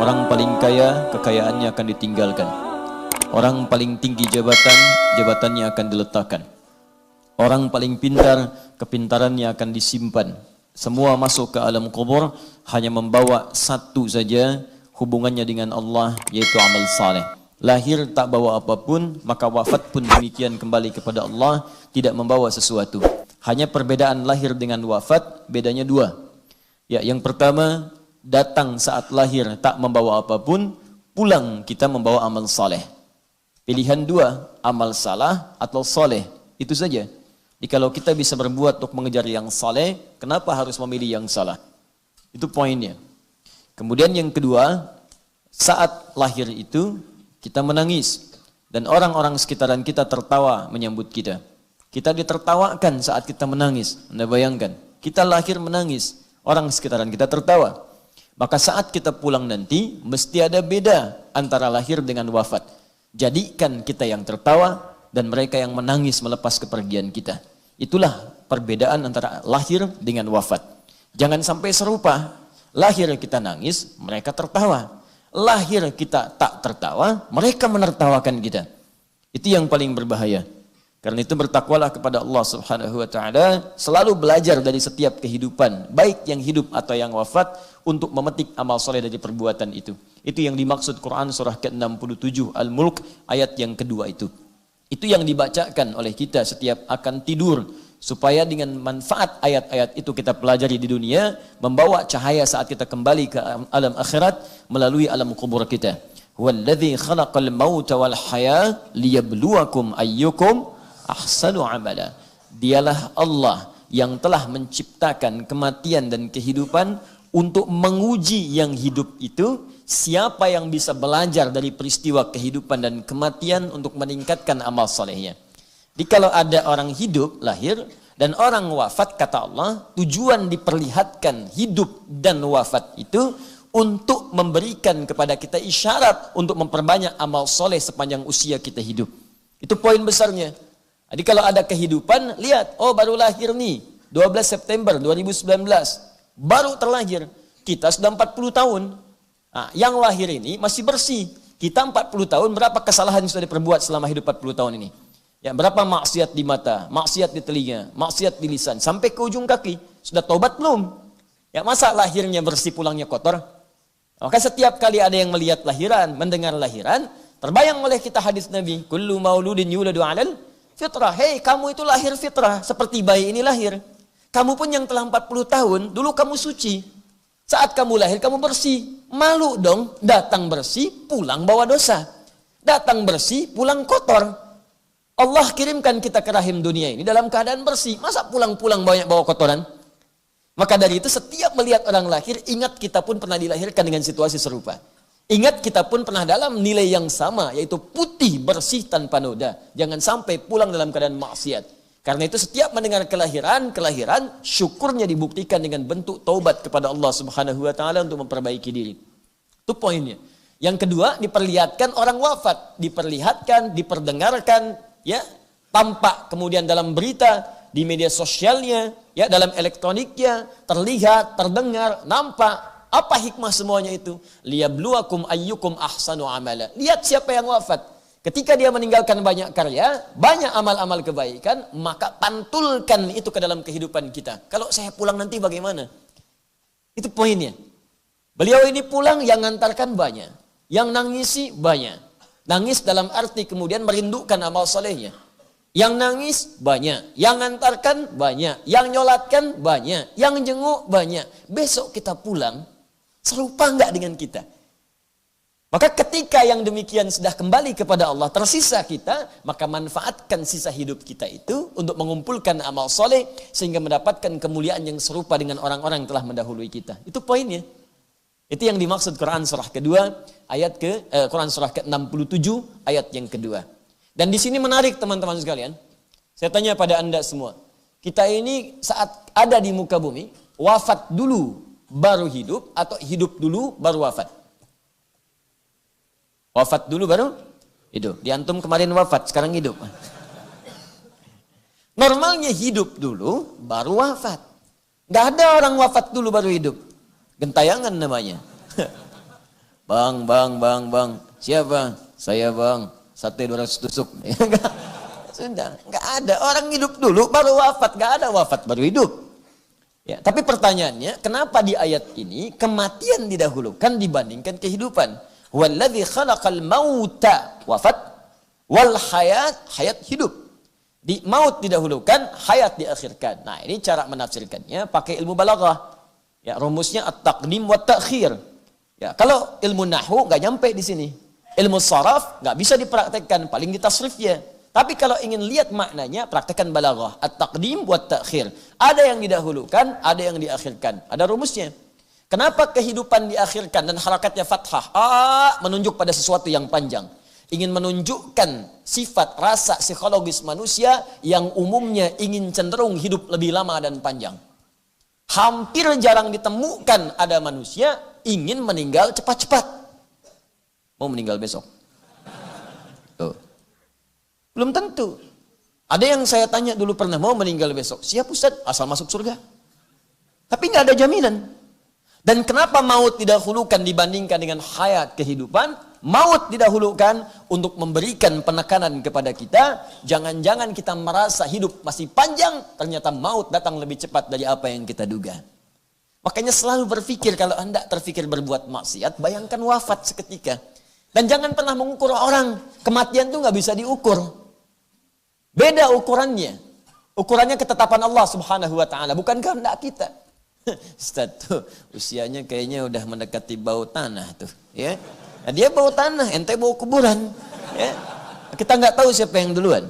Orang paling kaya, kekayaannya akan ditinggalkan. Orang paling tinggi jabatan, jabatannya akan diletakkan. Orang paling pintar, kepintarannya akan disimpan. Semua masuk ke alam kubur hanya membawa satu saja hubungannya dengan Allah, yaitu amal saleh. Lahir tak bawa apapun, maka wafat pun demikian, kembali kepada Allah, tidak membawa sesuatu. Hanya perbedaan lahir dengan wafat, bedanya dua. Ya, yang pertama, datang saat lahir tak membawa apapun, pulang kita membawa amal saleh. Pilihan dua, amal salah atau saleh, itu saja. Jadi kalau kita bisa berbuat untuk mengejar yang saleh, kenapa harus memilih yang salah? Itu poinnya. Kemudian yang kedua, saat lahir itu kita menangis dan orang-orang sekitaran kita tertawa menyambut kita. Kita ditertawakan saat kita menangis. Anda bayangkan, kita lahir menangis, orang sekitaran kita tertawa. Maka saat kita pulang nanti, mesti ada beda antara lahir dengan wafat. Jadikan kita yang tertawa dan mereka yang menangis melepas kepergian kita. Itulah perbedaan antara lahir dengan wafat. Jangan sampai serupa. Lahir kita nangis, mereka tertawa. Lahir kita tak tertawa, mereka menertawakan kita. Itu yang paling berbahaya. Karena itu bertakwalah kepada Allah Subhanahu wa taala, selalu belajar dari setiap kehidupan, baik yang hidup atau yang wafat, untuk memetik amal soleh dari perbuatan itu. Itu yang dimaksud Quran surah ke-67 Al-Mulk ayat yang kedua itu. Itu yang dibacakan oleh kita setiap akan tidur, supaya dengan manfaat ayat-ayat itu kita pelajari di dunia, membawa cahaya saat kita kembali ke alam akhirat melalui alam kubur kita. Huwallazi khalaqal mauta wal haya liyabluwakum ayyukum ahsanu amala. Dialah Allah yang telah menciptakan kematian dan kehidupan untuk menguji yang hidup itu, siapa yang bisa belajar dari peristiwa kehidupan dan kematian untuk meningkatkan amal solehnya. Jadi kalau ada orang hidup, lahir, dan orang wafat, kata Allah, tujuan diperlihatkan hidup dan wafat itu untuk memberikan kepada kita isyarat untuk memperbanyak amal soleh sepanjang usia kita hidup. Itu poin besarnya. Jadi kalau ada kehidupan, lihat, oh baru lahir nih, 12 September 2019, baru terlahir, kita sudah 40 tahun. Nah, yang lahir ini masih bersih. Kita 40 tahun, berapa kesalahan yang sudah diperbuat selama hidup 40 tahun ini? Ya, berapa maksiat di mata, maksiat di telinga, maksiat di lisan, sampai ke ujung kaki. Sudah taubat belum? Ya, masa lahirnya bersih, pulangnya kotor? Maka setiap kali ada yang melihat lahiran, mendengar lahiran, terbayang oleh kita hadis Nabi, kullu mauludin yuladu 'alal fitrah. Hei, kamu itu lahir fitrah, seperti bayi ini lahir. Kamu pun yang telah 40 tahun, dulu kamu suci. Saat kamu lahir, kamu bersih. Malu dong, datang bersih, pulang bawa dosa. Datang bersih, pulang kotor. Allah kirimkan kita ke rahim dunia ini dalam keadaan bersih. Masa pulang-pulang banyak bawa kotoran? Maka dari itu setiap melihat orang lahir, ingat kita pun pernah dilahirkan dengan situasi serupa. Ingat kita pun pernah dalam nilai yang sama, yaitu putih, bersih, tanpa noda. Jangan sampai pulang dalam keadaan maksiat. Karena itu setiap mendengar kelahiran, syukurnya dibuktikan dengan bentuk taubat kepada Allah Subhanahu wa taala untuk memperbaiki diri. Itu poinnya. Yang kedua, diperlihatkan orang wafat, diperlihatkan, diperdengarkan, ya, tampak kemudian dalam berita, di media sosialnya, ya, dalam elektroniknya, terlihat, terdengar, nampak. Apa hikmah semuanya itu? Liyabluwakum ayyukum ahsanu amala. Lihat siapa yang wafat. Ketika dia meninggalkan banyak karya, banyak amal-amal kebaikan, maka pantulkan itu ke dalam kehidupan kita. Kalau saya pulang nanti bagaimana? Itu poinnya. Beliau ini pulang, yang ngantarkan banyak. Yang nangisi banyak. Nangis dalam arti kemudian merindukan amal solehnya. Yang nangis banyak. Yang ngantarkan banyak. Yang nyolatkan banyak. Yang jenguk banyak. Besok kita pulang, serupa enggak dengan kita? Maka ketika yang demikian sudah kembali kepada Allah, tersisa kita, maka manfaatkan sisa hidup kita itu untuk mengumpulkan amal soleh, sehingga mendapatkan kemuliaan yang serupa dengan orang-orang yang telah mendahului kita. Itu poinnya. Itu yang dimaksud Quran surah kedua, Quran surah ke-67, ayat yang kedua. Dan di sini menarik teman-teman sekalian, saya tanya pada anda semua, kita ini saat ada di muka bumi, wafat dulu baru hidup, atau hidup dulu baru wafat? Wafat dulu baru hidup. Di antum kemarin wafat, sekarang hidup. Normalnya hidup dulu baru wafat. Nggak ada orang wafat dulu baru hidup. Gentayangan namanya. Bang. Siapa? Saya bang. Sate 200 tusuk. Sudah, nggak ada. Orang hidup dulu baru wafat, nggak ada wafat baru hidup. Ya, tapi pertanyaannya, kenapa di ayat ini kematian didahulukan dibandingkan kehidupan? Walladzi khalaqal mauta, wafat, wal hayat hidup. Di maut didahulukan, hayat diakhirkan. Nah, ini cara menafsirkannya pakai ilmu balaghah. Ya, rumusnya at-taqdim wa ta'khir. Ya, kalau ilmu nahwu nggak nyampe di sini. Ilmu saraf nggak bisa dipraktekkan, paling di tasrifnya. Tapi kalau ingin lihat maknanya, praktekkan balaghah. At-taqdim wa ta'khir. Ada yang didahulukan, ada yang diakhirkan. Ada rumusnya. Kenapa kehidupan diakhirkan dan harakatnya fathah? Menunjuk pada sesuatu yang panjang. Ingin menunjukkan sifat rasa psikologis manusia yang umumnya ingin cenderung hidup lebih lama dan panjang. Hampir jarang ditemukan ada manusia ingin meninggal cepat-cepat. Mau meninggal besok? Tuh. Belum tentu. Ada yang saya tanya dulu pernah, mau meninggal besok. Siap Ustaz, asal masuk surga. Tapi nggak ada jaminan. Dan kenapa maut didahulukan dibandingkan dengan hayat kehidupan? Maut didahulukan untuk memberikan penekanan kepada kita. Jangan-jangan kita merasa hidup masih panjang, ternyata maut datang lebih cepat dari apa yang kita duga. Makanya selalu berpikir, kalau Anda terpikir berbuat maksiat, bayangkan wafat seketika. Dan jangan pernah mengukur orang. Kematian itu nggak bisa diukur. Beda ukurannya. Ukurannya ketetapan Allah Subhanahu wa taala, bukan kehendak kita. Ustaz tuh usianya kayaknya udah mendekati bau tanah tuh, ya. Nah, dia bau tanah, ente bau kuburan, ya. Kita nggak tahu siapa yang duluan.